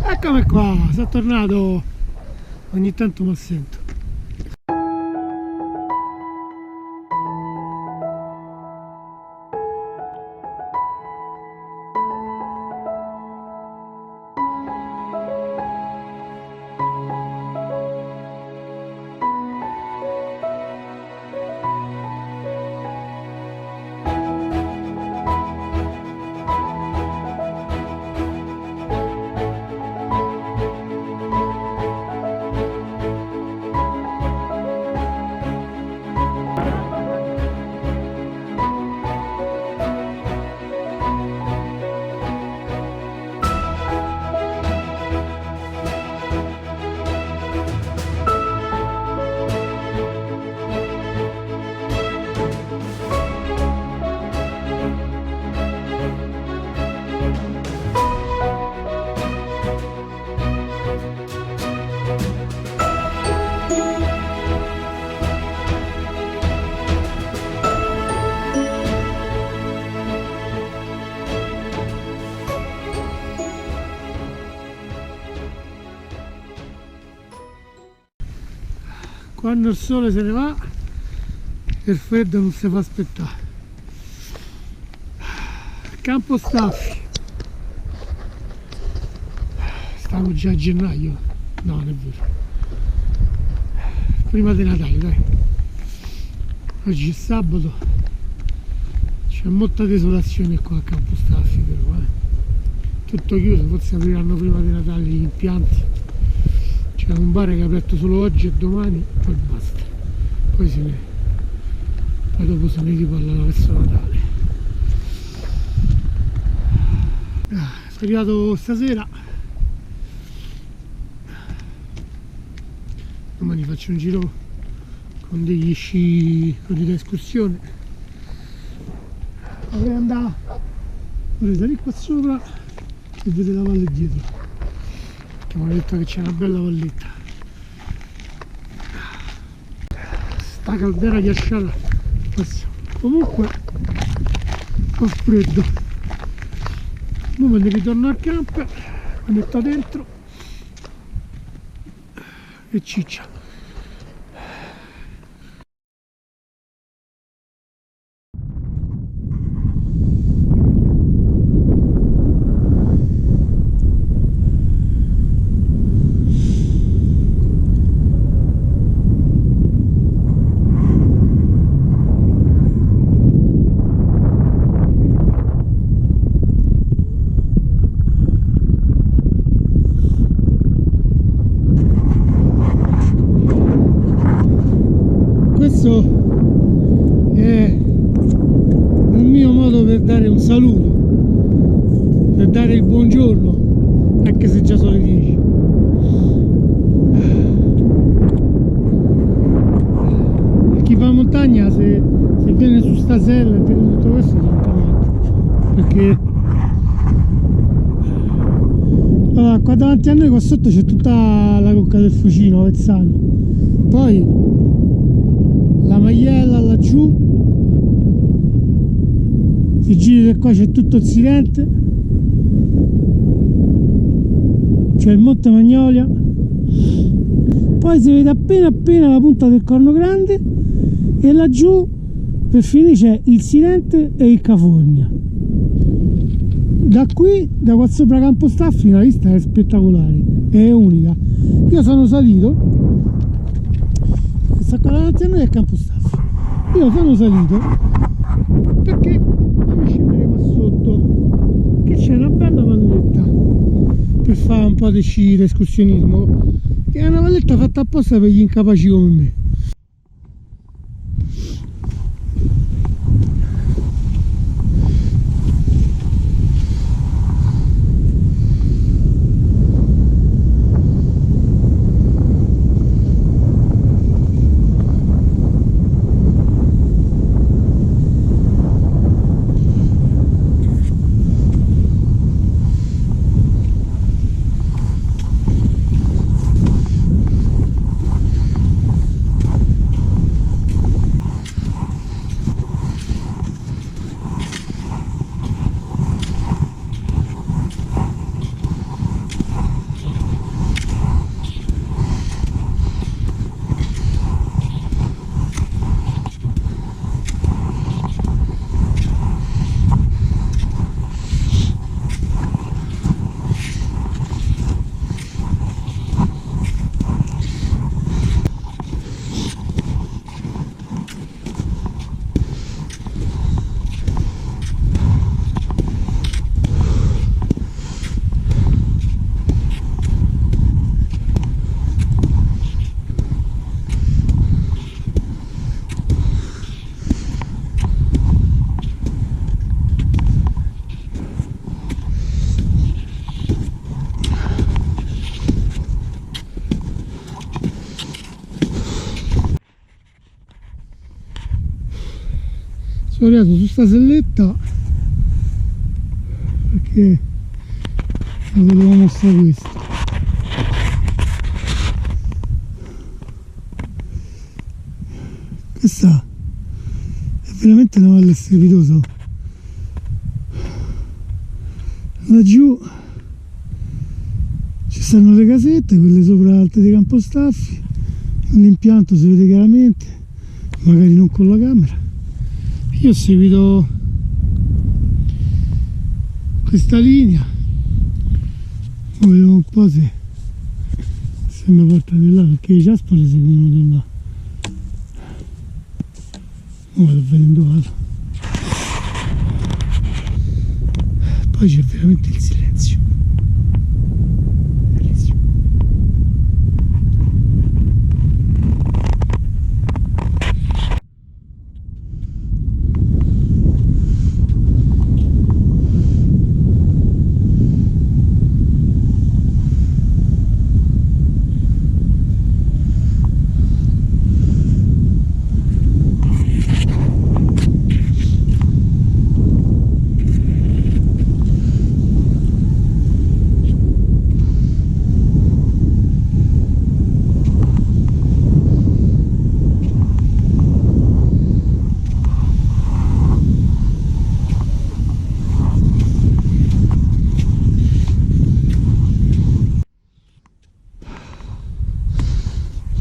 Eccomi qua, sono tornato, ogni tanto mi assento. Quando il sole se ne va, il freddo non si fa aspettare. Campo Staffi. Stiamo già a gennaio. No, non è vero. Prima di Natale, dai. Oggi è sabato. C'è molta desolazione qua a Campo Staffi però, Tutto chiuso, forse apriranno prima di Natale gli impianti. C'è un bar che è aperto solo oggi e domani, poi basta. Poi dopo se ne ripallano verso Natale. Sono arrivato stasera. Domani faccio un giro con degli sci di escursione. Vorrei andare, vorrei salire qua sopra e vedere la valle dietro. Mi hanno detto che c'è una bella valletta. Sta caldera ghiacciata. Comunque ho freddo. Ora me ne ritorno al camper, mi metto dentro e ciccia. Questo è un mio modo per dare un saluto, per dare il buongiorno, anche se già sono le 10. Chi fa montagna, se viene su sta sella e vede tutto questo, si incamata, perché allora, qua davanti a noi, qua sotto c'è tutta la Cocca del Fucino, Avezzano, poi la Maiella laggiù, si gira e qua c'è tutto il Silente, c'è il Monte Magnolia, poi si vede appena la punta del Corno Grande e laggiù per finire c'è il Silente e il Cafornia. Da qui, da qua sopra Campo Staffi, la vista è spettacolare, è unica. Io sono salito, questa qua davanti a noi è Campo Staffi. Io sono salito perché voglio scendere qua sotto, che c'è una bella valletta per fare un po' di sci, di escursionismo, che è una valletta fatta apposta per gli incapaci come me. sono arrivato su sta selletta perché vi volevo mostrare questo. Questa è veramente una valle strepitosa. Laggiù ci stanno le casette, quelle sopra alte dei Campostaffi, l'impianto si vede chiaramente, magari non con la camera. Io ho seguito questa linea, volevo un po' se mi porta di là, perché i ciaspole seguono di là. Vado vedendo vado. Poi c'è veramente il silenzio. Bellissimo.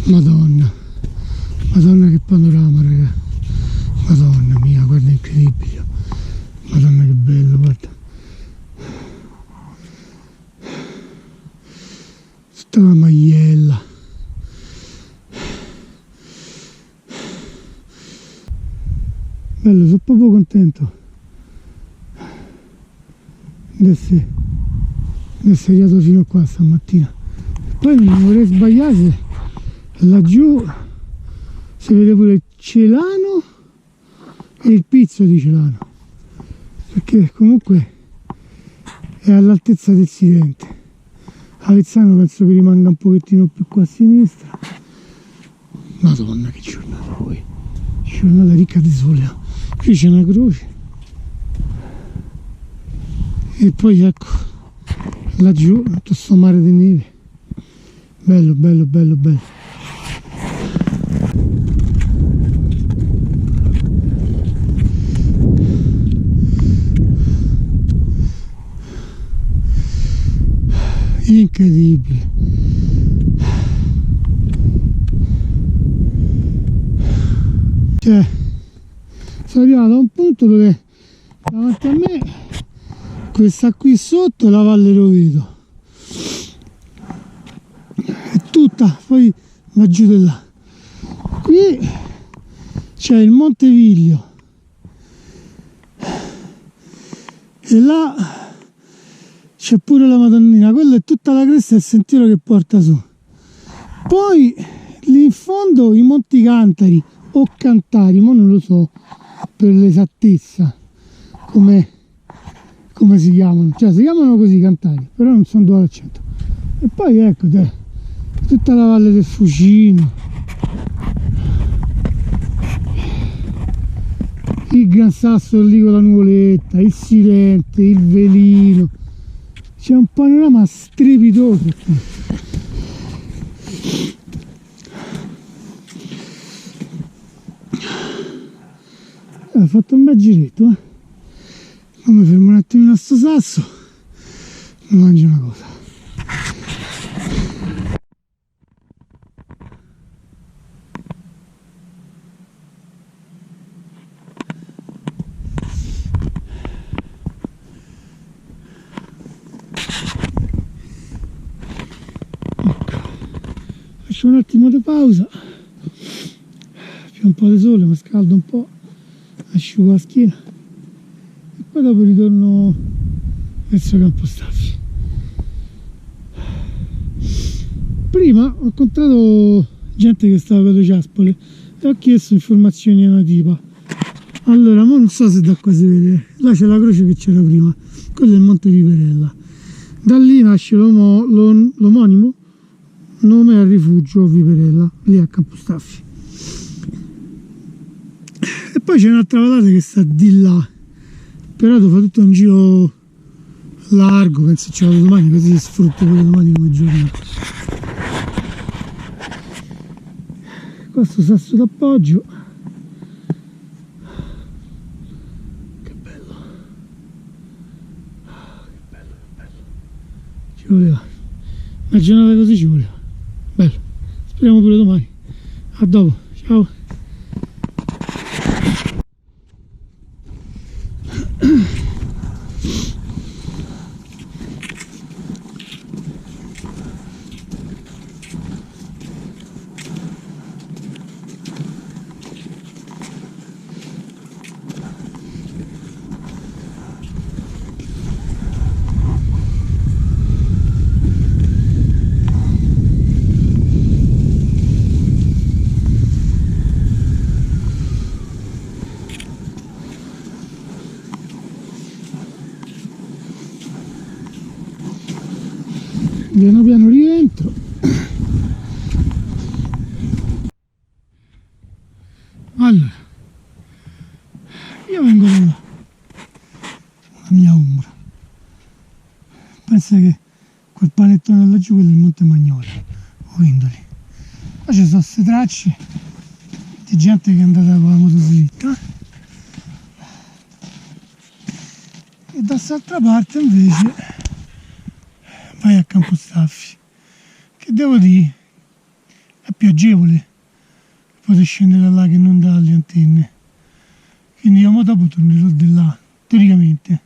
Madonna, Madonna che panorama, raga. Madonna mia, guarda, incredibile. Madonna che bello, guarda. Tutta la magliella. Bello, sono proprio contento di essere arrivato fino qua stamattina. Poi non mi vorrei sbagliare se laggiù si vede pure il Celano e il Pizzo di Celano, perché comunque è all'altezza del Sidente. Avezzano penso che rimanga un pochettino più qua a sinistra. Madonna che giornata poi, giornata ricca di sole. Qui c'è una croce e poi ecco laggiù tutto questo mare di neve. Bello, bello, bello, bello. Incredibile. Cioè, sono arrivato a un punto dove davanti a me questa qui sotto è la Valle Roveto, è tutta, poi va giù di là. Qui c'è il Monte Viglio e là c'è pure la Madonnina, quella è tutta la cresta del sentiero che porta su. Poi lì in fondo i Monti Cantari o Cantari, ma non lo so per l'esattezza come si chiamano, cioè si chiamano così Cantari, però non sono dove l'accento. E poi ecco te, tutta la Valle del Fucino, il Gran Sasso lì con la nuvoletta, il Silente, il Velino. C'è un panorama strepitoso qui. Ho fatto un bel giretto, ora mi fermo un attimino a sto sasso, mi mangio una cosa. Faccio un attimo di pausa, più un po' di sole, mi scaldo un po', asciugo la schiena e poi dopo ritorno verso Campostaffi. Prima ho incontrato gente che stava con le ciaspole e ho chiesto informazioni a una tipa. Allora, ma non so se da qua si vede, là c'è la croce che c'era prima, quello è il Monte Viperella. Da lì nasce l'omonimo nome al rifugio Viperella, lì a Campostaffi. E poi c'è un'altra vallata che sta di là, però devo fare tutto un giro largo, penso ci vado domani, così sfrutto quello domani come giornata. Questo sasso d'appoggio, che bello, che bello, che bello, ci voleva, una giornata così ci voleva, bello, speriamo pure domani. A dopo, ciao. Piano piano rientro. Allora, io vengo dalla mia ombra. Pensa che quel panettone laggiù, quello è il Monte Magnolia, o Indoli. Poi ci sono queste tracce di gente che è andata con la motoslitta. E da quest'altra parte invece vai a Campostaffi, che devo dire è più agevole poter scendere da là che non dalle antenne, quindi io dopo tornerò di là teoricamente,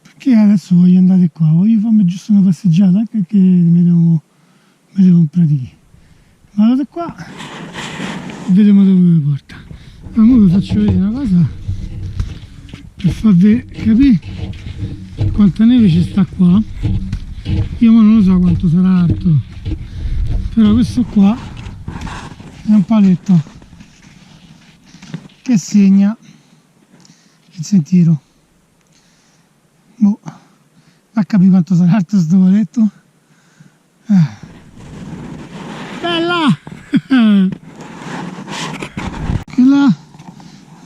perché adesso voglio andare qua, voglio farmi giusto una passeggiata, anche perché mi devo impraticare. Vado da qua e vediamo dove mi porta. Ora vi faccio vedere una cosa per farvi capire quanta neve ci sta qua. Io non lo so quanto sarà alto, però questo qua è un paletto che segna il sentiero. Boh, a capire quanto sarà alto questo paletto. Bella! Quella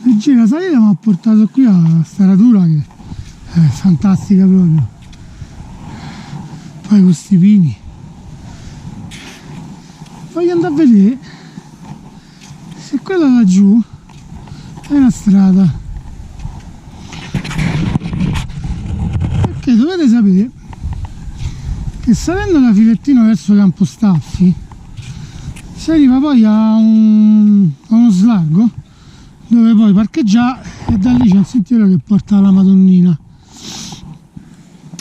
leggera salita mi ha portato qui a sta radura che è fantastica proprio. Poi con sti pini voglio andare a vedere se quella laggiù è una strada, perché dovete sapere che salendo da Filettino verso Campostaffi si arriva poi a uno slargo dove poi parcheggiare, e da lì c'è un sentiero che porta alla Madonnina,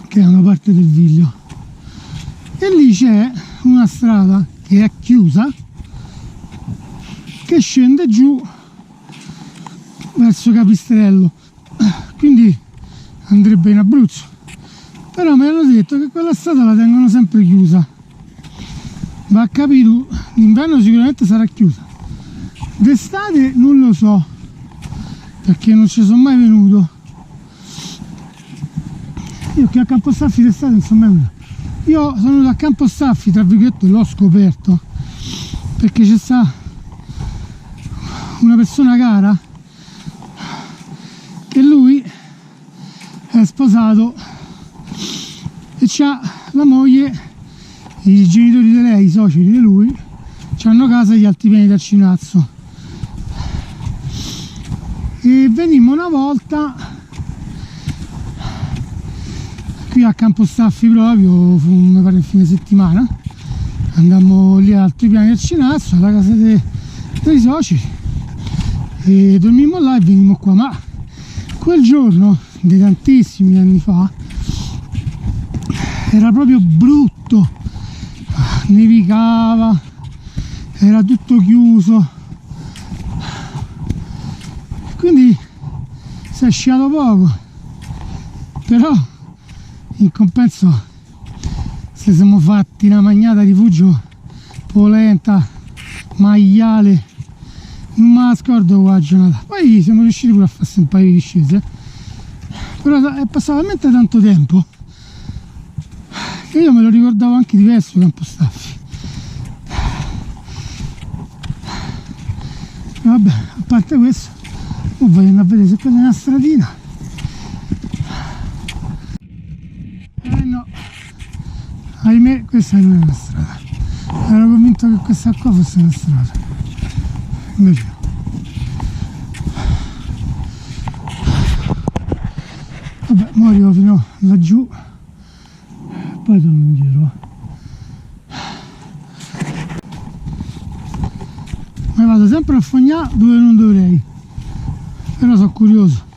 che è una parte del Viglio, e lì c'è una strada che è chiusa che scende giù verso Capistrello, quindi andrebbe in Abruzzo, però mi hanno detto che quella strada la tengono sempre chiusa. Va a capire tu, d'inverno sicuramente sarà chiusa, d'estate non lo so perché non ci sono mai venuto. Io che a Campostaffi d'estate non sono mai venuto. Io sono venuto a Campostaffi, tra virgolette, l'ho scoperto perché c'è sta una persona cara che lui è sposato e c'ha la moglie, i genitori di lei, i soci di lui, hanno casa agli Altipiani del Cinazzo, e venimmo una volta qui a Campostaffi proprio, mi pare il fine settimana, andammo lì agli Altipiani del Cinazzo, alla casa dei soci, e dormimmo là e venimmo qua. Ma quel giorno, di tantissimi anni fa, era proprio brutto, nevicava, era tutto chiuso, quindi si è sciato poco, però in compenso se siamo fatti una magnata di rifugio polenta, maiale, non me la scordo qua la giornata. Poi siamo riusciti pure a farsi un paio di discese, però è passato talmente tanto tempo che io me lo ricordavo anche diverso Campostaffi. vabbè, a parte questo, voglio andare a vedere se quella è una stradina. No, ahimè questa non è una strada. Ero convinto che questa qua fosse una strada, invece no. Vabbè, mo arrivo fino laggiù, poi torno indietro. Ma vado sempre a fognare dove non dovrei, però sono curioso.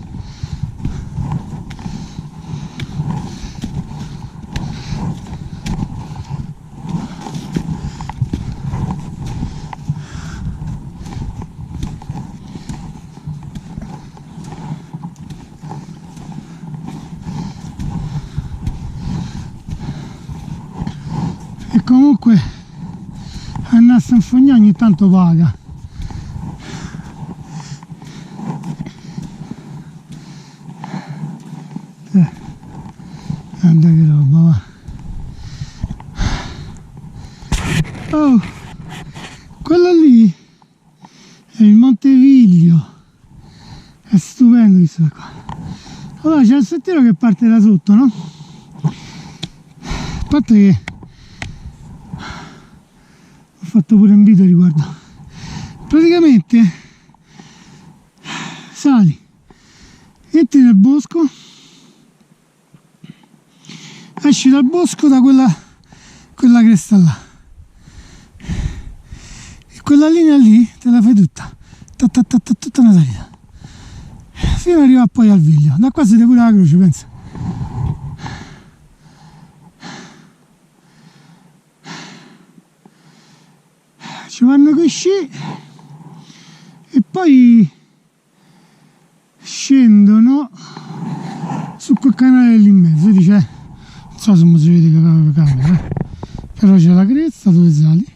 E comunque andare a infognare ogni tanto paga. Guarda che roba, va. Oh, quello lì è il Monteviglio, è stupendo questo qua. Allora c'è il sentiero che parte da sotto, no? A parte che ho fatto pure un video riguardo. Praticamente sali, entri nel bosco, esci dal bosco da quella cresta là, e quella linea lì te la fai tutta una salita fino ad arrivare poi al Viglio. Da qua si vede pure la croce, pensa. Ci vanno con sci e poi scendono su quel canale lì in mezzo, dice, non so se si vede che camera, però c'è la cresta dove sali,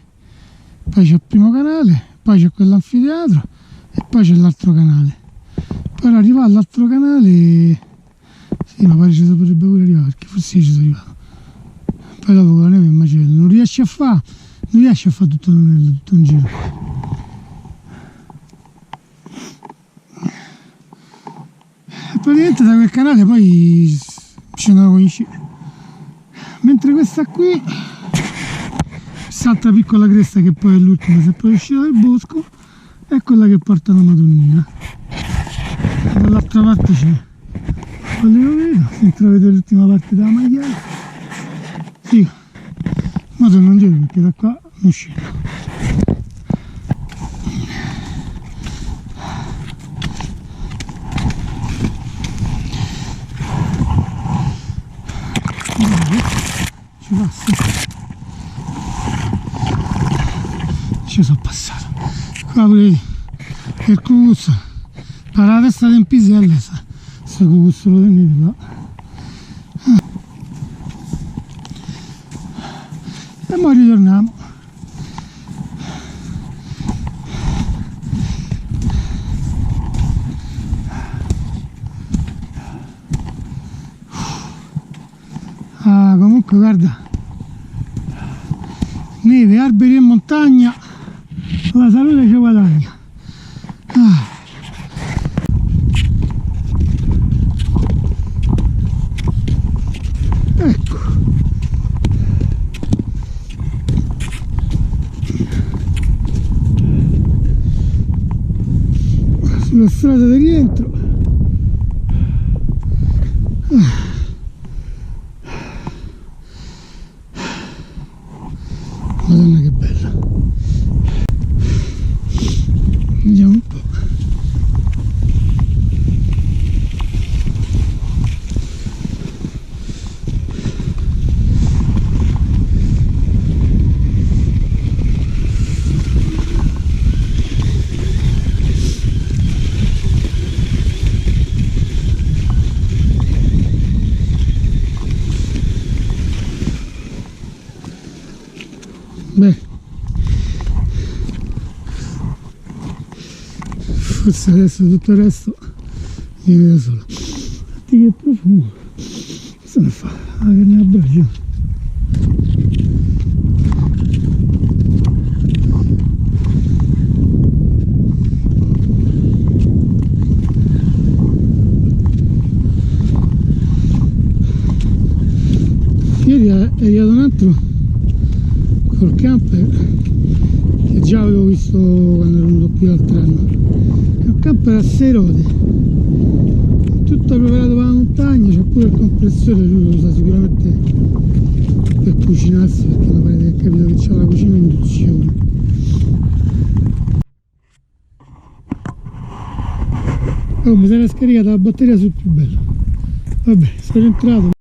poi c'è il primo canale, poi c'è quell'anfiteatro e poi c'è l'altro canale. Per arrivare all'altro canale, sì, ma pare ci potrebbe pure arrivare, perché forse io ci sono arrivato. Poi dopo con la neve è macello, non riesci a fare tutto un giro. E praticamente da quel canale poi scendono con gli sci. Mentre questa qui, quest'altra piccola cresta che poi è l'ultima, se poi uscita dal bosco, è quella che porta alla Madonnina. Dall'altra parte c'è, quello lo vedo, si intravede l'ultima parte della maglietta. Sì, ma torno indietro perché da qua non scendo. Ci passa. Ci sono passato. Qua pure il cucuzzo. Per la testa del pisello sto cucuzzolo di là. E poi ritorniamo. Ah, comunque guarda, neve, alberi e montagna, la salute ci guadagna. Ecco, sulla strada di rientro. Madonna che bella. Vediamo un po'. Beh, forse adesso tutto il resto viene da solo. Senti che profumo, cosa ne fa? La carne a brace. è arrivato un altro col camper che già avevo visto quando ero venuto qui l'altro anno. È un camper a 6 ruote, tutto preparato per la montagna, c'è pure il compressore, lui lo usa sicuramente per cucinarsi, perché mi pare di aver capito che c'ha la cucina a induzione. Oh, mi si era scaricata la batteria sul più bello. Vabbè, sono entrato.